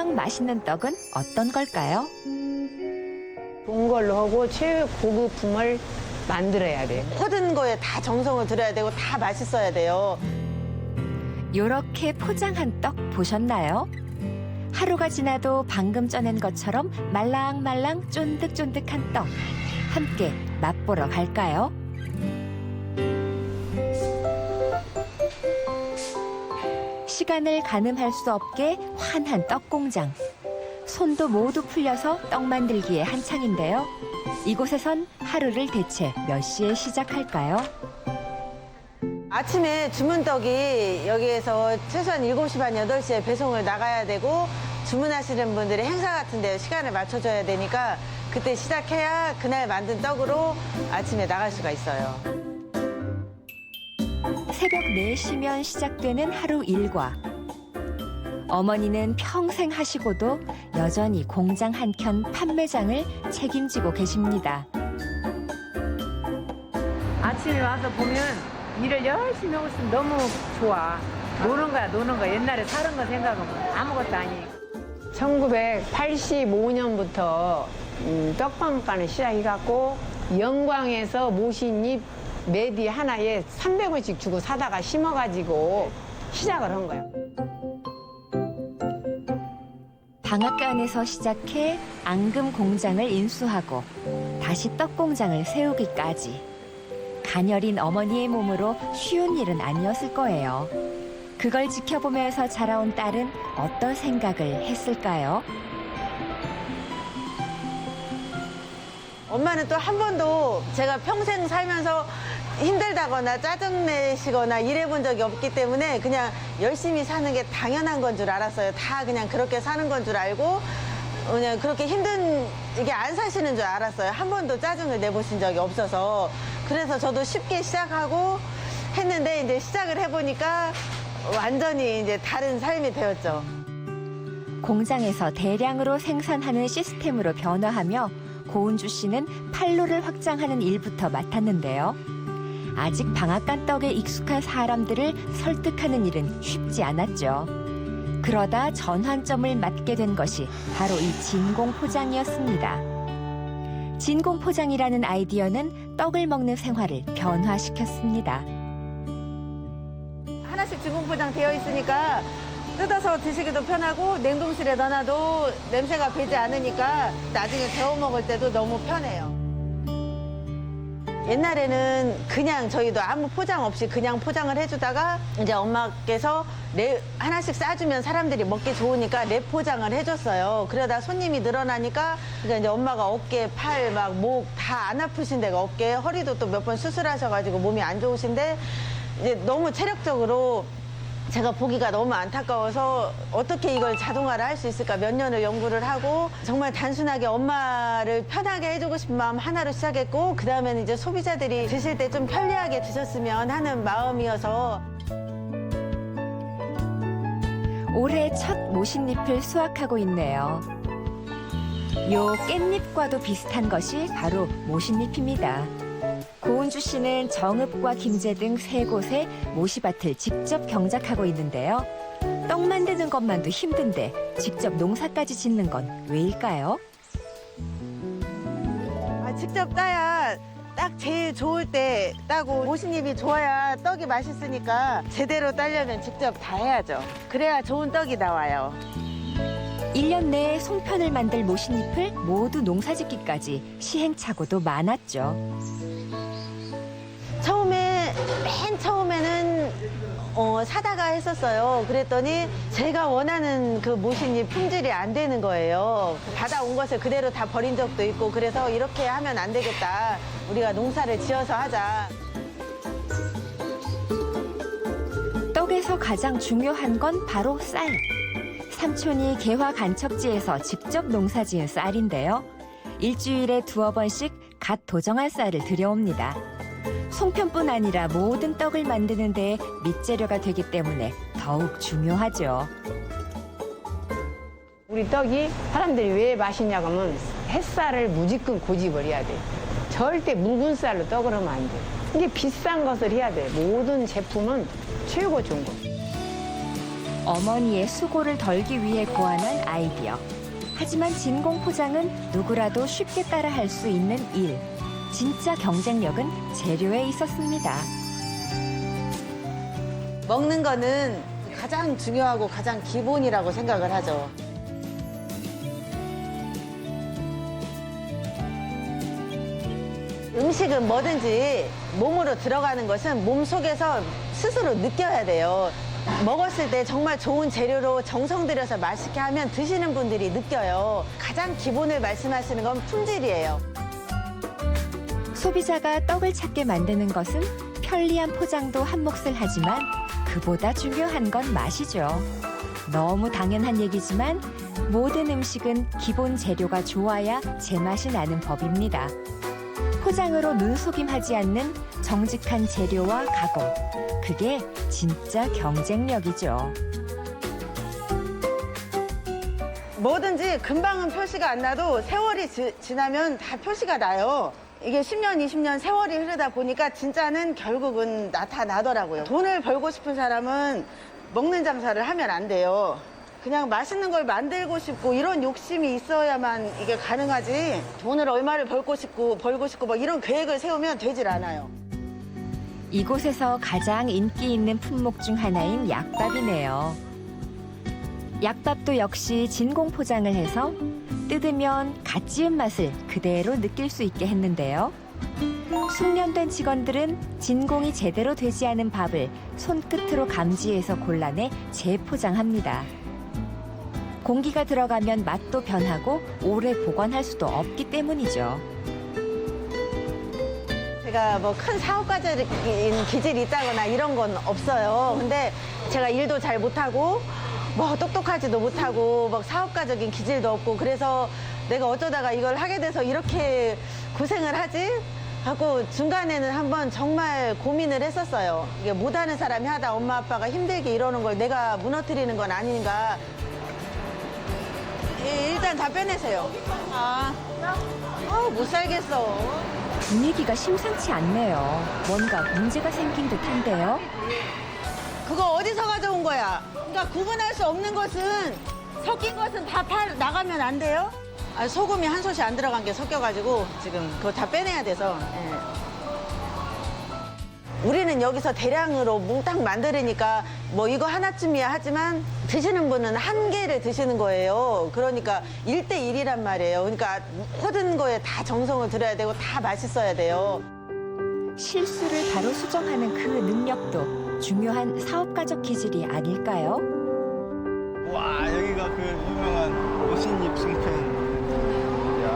가장 맛있는 떡은 어떤 걸까요? 좋은 걸로 하고 최고급품을 만들어야 돼. 모든 거에 다 정성을 들여야 되고 다 맛있어야 돼요. 요렇게 포장한 떡 보셨나요? 하루가 지나도 방금 쪄낸 것처럼 말랑말랑 쫀득쫀득한 떡. 함께 맛보러 갈까요? 시간을 가늠할 수 없게 환한 떡 공장. 손도 모두 풀려서 떡 만들기에 한창인데요. 이곳에선 하루를 대체 몇 시에 시작할까요? 아침에 주문떡이 여기에서 최소한 7시 반, 8시에 배송을 나가야 되고 주문하시는 분들이 행사 같은 데 시간을 맞춰줘야 되니까 그때 시작해야 그날 만든 떡으로 아침에 나갈 수가 있어요. 새벽 4시면 시작되는 하루 일과. 어머니는 평생 하시고도 여전히 공장 한켠 판매장을 책임지고 계십니다. 아침에 와서 보면 일을 열심히 하고 있으면 너무 좋아. 노는 거야. 옛날에 사는 거 생각하면 아무것도 아니니까. 1985년부터 떡방가는 시작해갖고 영광에서 모신잎 매디 하나에 300원씩 주고 사다가 심어가지고 시작을 한 거야. 방앗간에서 시작해 앙금 공장을 인수하고 다시 떡 공장을 세우기까지. 가녀린 어머니의 몸으로 쉬운 일은 아니었을 거예요. 그걸 지켜보면서 자라온 딸은 어떤 생각을 했을까요? 엄마는 또 한 번도 제가 평생 살면서 힘들다거나 짜증내시거나 일해본 적이 없기 때문에 그냥 열심히 사는 게 당연한 건 줄 알았어요. 다 그냥 그렇게 사는 건 줄 알고 그냥 그렇게 힘든 이게 안 사시는 줄 알았어요. 한 번도 짜증을 내보신 적이 없어서. 그래서 저도 쉽게 시작하고 했는데 이제 시작을 해보니까 완전히 이제 다른 삶이 되었죠. 공장에서 대량으로 생산하는 시스템으로 변화하며 고은주 씨는 판로를 확장하는 일부터 맡았는데요. 아직 방앗간 떡에 익숙한 사람들을 설득하는 일은 쉽지 않았죠. 그러다 전환점을 맞게 된 것이 바로 이 진공 포장이었습니다. 진공 포장이라는 아이디어는 떡을 먹는 생활을 변화시켰습니다. 하나씩 진공 포장 되어 있으니까 뜯어서 드시기도 편하고 냉동실에 넣어놔도 냄새가 배지 않으니까 나중에 데워 먹을 때도 너무 편해요. 옛날에는 그냥 저희도 아무 포장 없이 그냥 포장을 해주다가 이제 엄마께서 하나씩 싸주면 사람들이 먹기 좋으니까 랩 포장을 해줬어요. 그러다 손님이 늘어나니까 그러니까 이제 엄마가 어깨, 팔, 막 목 다 안 아프신 데가 어깨, 허리도 또 몇 번 수술하셔가지고 몸이 안 좋으신데 이제 너무 체력적으로 제가 보기가 너무 안타까워서 어떻게 이걸 자동화를 할 수 있을까 몇 년을 연구를 하고 정말 단순하게 엄마를 편하게 해주고 싶은 마음 하나로 시작했고 그다음에는 이제 소비자들이 드실 때 좀 편리하게 드셨으면 하는 마음이어서 올해 첫 모신잎을 수확하고 있네요. 요 깻잎과도 비슷한 것이 바로 모신잎입니다. 고은주 씨는 정읍과 김제 등 3곳에 모시밭을 직접 경작하고 있는데요. 떡 만드는 것만도 힘든데 직접 농사까지 짓는 건 왜일까요? 직접 따야 딱 제일 좋을 때 따고 모신잎이 좋아야 떡이 맛있으니까 제대로 따려면 직접 다 해야죠. 그래야 좋은 떡이 나와요. 1년 내에 송편을 만들 모신잎을 모두 농사짓기까지 시행착오도 많았죠. 맨 처음에는 사다가 했었어요. 그랬더니 제가 원하는 그 모신잎 품질이 안 되는 거예요. 받아온 것을 그대로 다 버린 적도 있고 그래서 이렇게 하면 안 되겠다. 우리가 농사를 지어서 하자. 떡에서 가장 중요한 건 바로 쌀. 삼촌이 개화 간척지에서 직접 농사지은 쌀인데요. 일주일에 2-번씩 갓 도정한 쌀을 들여옵니다. 송편뿐 아니라 모든 떡을 만드는 데 밑재료가 되기 때문에 더욱 중요하죠. 우리 떡이 사람들이 왜 맛있냐고 하면 햇살을 무지끔 고집을 해야 돼. 절대 묽은 쌀로 떡을 하면 안 돼. 이게 비싼 것을 해야 돼. 모든 제품은 최고 좋은 거. 어머니의 수고를 덜기 위해 고안한 아이디어. 하지만 진공 포장은 누구라도 쉽게 따라할 수 있는 일. 진짜 경쟁력은 재료에 있었습니다. 먹는 거는 가장 중요하고 가장 기본이라고 생각을 하죠. 음식은 뭐든지 몸으로 들어가는 것은 몸속에서 스스로 느껴야 돼요. 먹었을 때 정말 좋은 재료로 정성 들여서 맛있게 하면 드시는 분들이 느껴요. 가장 기본을 말씀하시는 건 품질이에요. 소비자가 떡을 찾게 만드는 것은 편리한 포장도 한 몫을 하지만 그보다 중요한 건 맛이죠. 너무 당연한 얘기지만 모든 음식은 기본 재료가 좋아야 제맛이 나는 법입니다. 포장으로 눈속임하지 않는 정직한 재료와 가공. 그게 진짜 경쟁력이죠. 뭐든지 금방은 표시가 안 나도 세월이 지나면 다 표시가 나요. 이게 10년, 20년 세월이 흐르다 보니까 진짜는 결국은 나타나더라고요. 돈을 벌고 싶은 사람은 먹는 장사를 하면 안 돼요. 그냥 맛있는 걸 만들고 싶고 이런 욕심이 있어야만 이게 가능하지. 돈을 얼마를 벌고 싶고 뭐 이런 계획을 세우면 되질 않아요. 이곳에서 가장 인기 있는 품목 중 하나인 약밥이네요. 약밥도 역시 진공 포장을 해서 뜯으면 갓 지은 맛을 그대로 느낄 수 있게 했는데요. 숙련된 직원들은 진공이 제대로 되지 않은 밥을 손끝으로 감지해서 골라내 재포장합니다. 공기가 들어가면 맛도 변하고 오래 보관할 수도 없기 때문이죠. 제가 뭐 큰 사업가적인 기질이 있다거나 이런 건 없어요. 근데 제가 일도 잘 못하고 뭐 똑똑하지도 못하고 막 사업가적인 기질도 없고 그래서 내가 어쩌다가 이걸 하게 돼서 이렇게 고생을 하지? 하고 중간에는 한번 정말 고민을 했었어요. 이게 못하는 사람이 하다 엄마 아빠가 힘들게 이러는 걸 내가 무너뜨리는 건 아닌가. 일단 다 빼내세요. 못 살겠어. 분위기가 심상치 않네요. 뭔가 문제가 생긴 듯한데요. 그거 어디서 가져온 거야? 그러니까 구분할 수 없는 것은 섞인 것은 다 나가면 안 돼요? 소금이 한 솥이 안 들어간 게 섞여가지고 지금 그거 다 빼내야 돼서. 우리는 여기서 대량으로 몽땅 만들으니까 뭐 이거 하나쯤이야 하지만 드시는 분은 한 개를 드시는 거예요. 그러니까 1대1이란 말이에요. 그러니까 모든 거에 다 정성을 들여야 되고 다 맛있어야 돼요. 실수를 바로 수정하는 그 능력도 중요한 사업가적 기질이 아닐까요? 와, 여기가 그 유명한 모신잎 송편. 이야,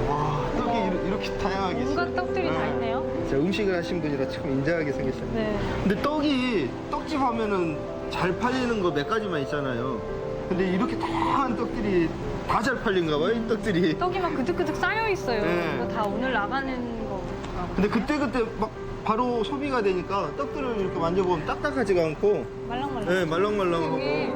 와, 떡이 이렇게 다양하게 있어요. 온갖 떡들이 다 있네요. 제가 음식을 하신 분이라 참 인자하게 생겼어요. 네. 근데 떡이 떡집 하면은 잘 팔리는 거 몇 가지만 있잖아요. 근데 이렇게 다양한 떡들이 다 잘 팔린가 봐요, 이 떡들이. 떡이 막 그득그득 쌓여 있어요. 네. 이거 다 오늘 나가는 거. 근데 그때그때 막 바로 소비가 되니까 떡들을 이렇게 만져보면 딱딱하지가 않고 말랑말랑. 네, 말랑말랑하고. 여기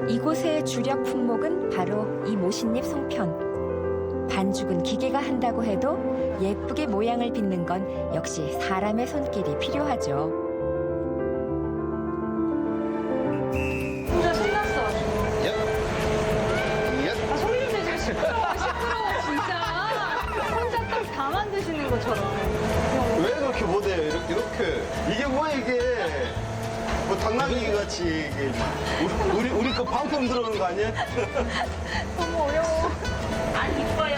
이곳의 주력 품목은 바로 이 모신잎 송편. 반죽은 기계가 한다고 해도 예쁘게 모양을 빚는 건 역시 사람의 손길이 필요하죠. 진짜 신났어. 예? 예? 아, 소리 좀 내세요. 시끄러워, 진짜. 혼자 떡 다 만드시는 것처럼. 왜 그렇게 못해요? 이렇게. 이게 뭐야, 이게. 뭐, 당나귀 같이, 이게. 우리 거 방금 들어오는 거 아니야? 너무 어려워. 안 이뻐요.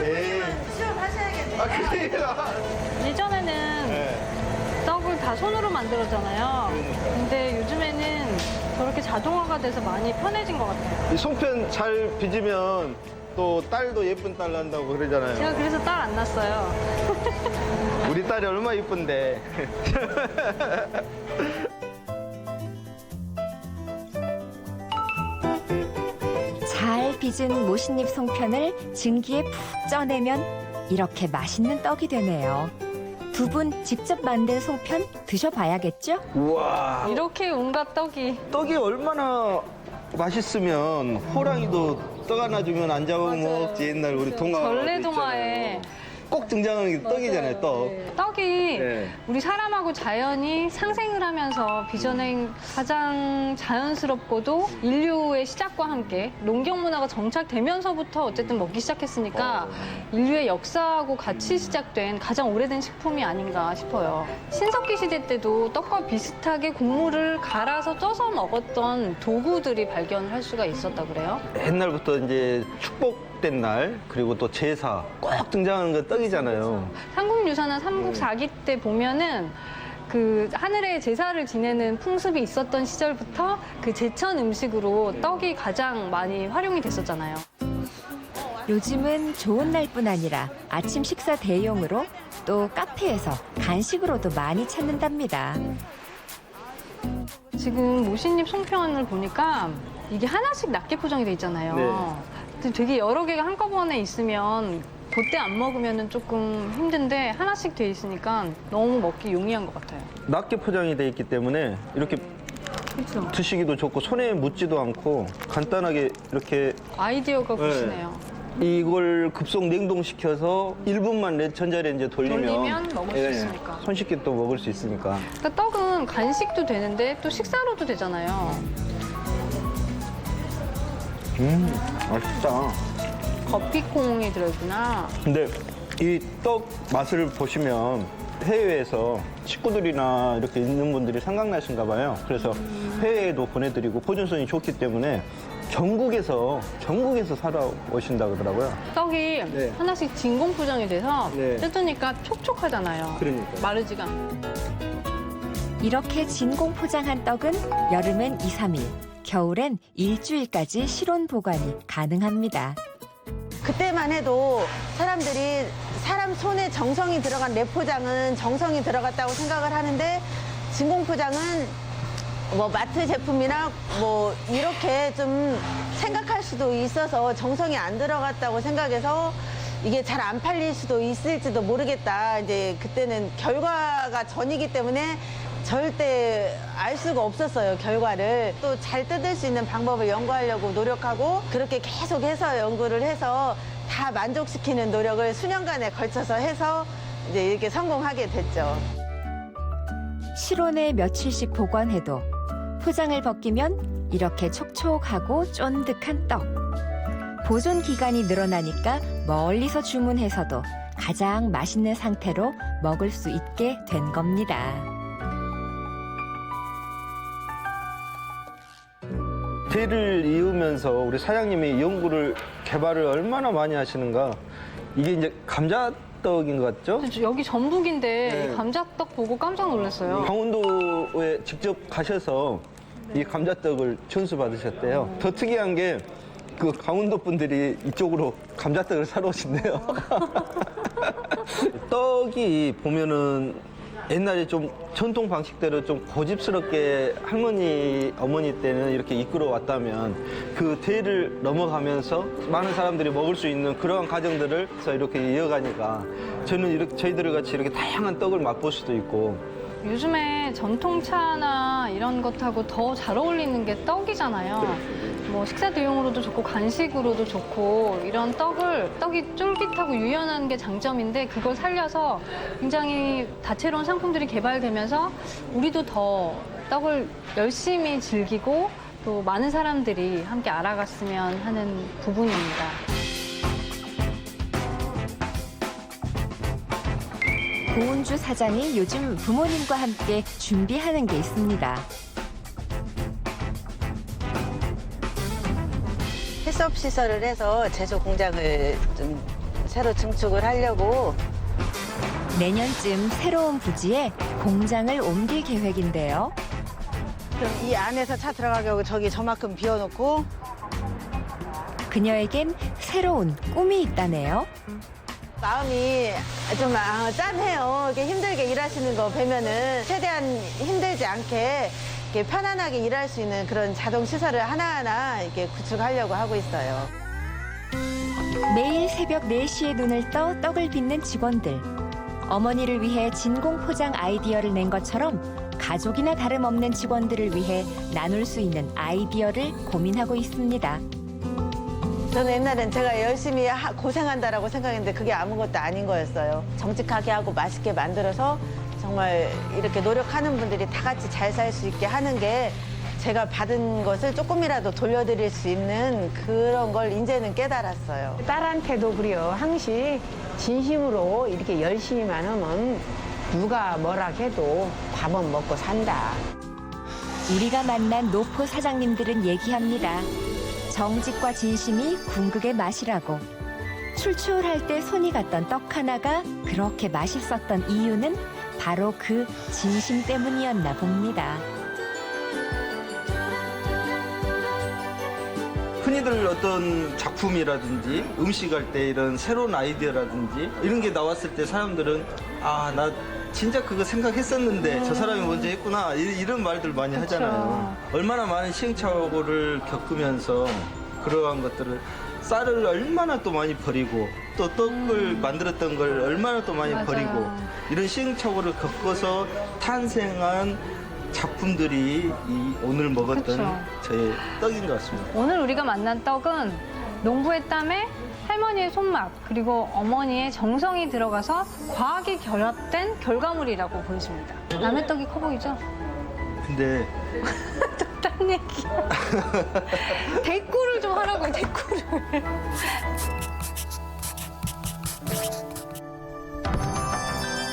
에이. 시험하셔야겠네요. 아, 그래요? 예전에는 네. 떡을 다 손으로 만들었잖아요. 근데 요즘에는 저렇게 자동화가 돼서 많이 편해진 것 같아요. 이 송편 잘 빚으면 또 딸도 예쁜 딸 난다고 그러잖아요. 제가 그래서 딸 안 낳았어요. 우리 딸이 얼마나 이쁜데. 잘 빚은 모신잎 송편을 증기에 푹 쪄내면 이렇게 맛있는 떡이 되네요. 두 분 직접 만든 송편 드셔봐야겠죠? 우와. 이렇게 온갖 떡이. 떡이 얼마나 맛있으면 호랑이도 떡 하나 주면 안 잡아먹지 옛날 우리 동화. 전래동화에 꼭 등장하는 게 떡이잖아요, 떡. 네. 떡이 네. 우리 사람하고 자연이 상생을 하면서 빚어낸 가장 자연스럽고도 인류의 시작과 함께 농경 문화가 정착되면서부터 어쨌든 먹기 시작했으니까 인류의 역사하고 같이 시작된 가장 오래된 식품이 아닌가 싶어요. 신석기 시대 때도 떡과 비슷하게 국물을 갈아서 쪄서 먹었던 도구들이 발견을 할 수가 있었다 그래요? 옛날부터 이제 축복된 날, 그리고 또 제사 꼭 등장하는 건 떡이잖아요. 삼국유사나 삼국사기 때 보면은 그 하늘에 제사를 지내는 풍습이 있었던 시절부터 그 제천 음식으로 떡이 가장 많이 활용이 됐었잖아요. 요즘은 좋은 날뿐 아니라 아침 식사 대용으로 또 카페에서 간식으로도 많이 찾는답니다. 지금 모신잎 송편을 보니까 이게 하나씩 낱개 포장이 돼 있잖아요. 네. 근데 되게 여러 개가 한꺼번에 있으면 그때 안 먹으면 조금 힘든데 하나씩 돼 있으니까 너무 먹기 용이한 것 같아요. 낱개 포장이 돼 있기 때문에 이렇게 그렇죠. 드시기도 좋고 손에 묻지도 않고 간단하게 이렇게 아이디어가 굿이네요. 이걸 급속 냉동시켜서 1분만 전자레인지에 돌리면 먹을 수 있으니까. 손쉽게 또 먹을 수 있으니까. 그러니까 떡은 간식도 되는데 또 식사로도 되잖아요. 맛있다. 커피콩이 들어있구나. 근데 이 떡 맛을 보시면 해외에서 식구들이나 이렇게 있는 분들이 생각나신가 봐요. 그래서 해외에도 보내드리고 보존성이 좋기 때문에 전국에서 살아오신다 그러더라고요. 떡이 네. 하나씩 진공 포장이 돼서 네. 뜯으니까 촉촉하잖아요. 그러니까요. 마르지가 않고. 이렇게 진공 포장한 떡은 여름엔 2, 3일, 겨울엔 일주일까지 실온 보관이 가능합니다. 그때만 해도 사람들이 사람 손에 정성이 들어간 랩포장은 정성이 들어갔다고 생각을 하는데 진공포장은 뭐 마트 제품이나 뭐 이렇게 좀 생각할 수도 있어서 정성이 안 들어갔다고 생각해서 이게 잘 안 팔릴 수도 있을지도 모르겠다. 이제 그때는 결과가 전이기 때문에 절대 알 수가 없었어요, 결과를. 또 잘 뜯을 수 있는 방법을 연구하려고 노력하고 그렇게 계속해서 연구를 해서 다 만족시키는 노력을 수년간에 걸쳐서 해서 이제 이렇게 성공하게 됐죠. 실온에 며칠씩 보관해도 포장을 벗기면 이렇게 촉촉하고 쫀득한 떡. 보존 기간이 늘어나니까 멀리서 주문해서도 가장 맛있는 상태로 먹을 수 있게 된 겁니다. 대를 이으면서 우리 사장님이 연구를 개발을 얼마나 많이 하시는가. 이게 이제 감자떡인 것 같죠? 여기 전북인데 네. 이 감자떡 보고 깜짝 놀랐어요. 강원도에 직접 가셔서 이 감자떡을 전수 받으셨대요. 더 특이한 게 그 강원도 분들이 이쪽으로 감자떡을 사러 오신대요. 떡이 보면은 옛날에 좀 전통 방식대로 좀 고집스럽게 할머니, 어머니 때는 이렇게 이끌어 왔다면 그 대를 넘어가면서 많은 사람들이 먹을 수 있는 그러한 과정들을 이렇게 이어가니까 저는 이렇게 저희들 같이 이렇게 다양한 떡을 맛볼 수도 있고. 요즘에 전통차나 이런 것하고 더 잘 어울리는 게 떡이잖아요. 뭐 식사 대용으로도 좋고 간식으로도 좋고 이런 떡이 쫄깃하고 유연한 게 장점인데 그걸 살려서 굉장히 다채로운 상품들이 개발되면서 우리도 더 떡을 열심히 즐기고 또 많은 사람들이 함께 알아갔으면 하는 부분입니다. 고은주 사장이 요즘 부모님과 함께 준비하는 게 있습니다. 햇섭 시설을 해서 제조 공장을 좀 새로 증축을 하려고. 내년쯤 새로운 부지에 공장을 옮길 계획인데요. 그럼 이 안에서 차 들어가게 하고 저기 저만큼 비워놓고. 그녀에겐 새로운 꿈이 있다네요. 마음이 좀 짠해요. 이렇게 힘들게 일하시는 거 뵈면은 최대한 힘들지 않게 이렇게 편안하게 일할 수 있는 그런 자동 시설을 하나하나 이렇게 구축하려고 하고 있어요. 매일 새벽 4시에 눈을 떠 떡을 빚는 직원들. 어머니를 위해 진공 포장 아이디어를 낸 것처럼 가족이나 다름없는 직원들을 위해 나눌 수 있는 아이디어를 고민하고 있습니다. 저는 옛날엔 제가 열심히 고생한다라고 생각했는데 그게 아무것도 아닌 거였어요. 정직하게 하고 맛있게 만들어서 정말 이렇게 노력하는 분들이 다 같이 잘 살 수 있게 하는 게 제가 받은 것을 조금이라도 돌려드릴 수 있는 그런 걸 이제는 깨달았어요. 딸한테도 그래요. 항시 진심으로 이렇게 열심히만 하면 누가 뭐라 해도 밥은 먹고 산다. 우리가 만난 노포 사장님들은 얘기합니다. 정직과 진심이 궁극의 맛이라고. 출출할 때 손이 갔던 떡 하나가 그렇게 맛있었던 이유는 바로 그 진심 때문이었나 봅니다. 흔히들 어떤 작품이라든지 음식할 때 이런 새로운 아이디어라든지 이런 게 나왔을 때 사람들은 아, 나 진짜 그거 생각했었는데 저 사람이 먼저 했구나 이런 말들 많이 하잖아요. 얼마나 많은 시행착오를 겪으면서 그러한 것들을 쌀을 얼마나 또 많이 버리고 또 떡을 만들었던 걸 얼마나 또 많이 맞아요. 버리고 이런 시행착오를 겪어서 탄생한 작품들이 이 오늘 먹었던 그쵸. 저의 떡인 것 같습니다. 오늘 우리가 만난 떡은 농부의 땀에 할머니의 손맛 그리고 어머니의 정성이 들어가서 과학이 결합된 결과물이라고 보여집니다. 남의 떡이 커 보이죠? 근데 딴 얘기야. 대꾸를 좀 하라고요, 대꾸를.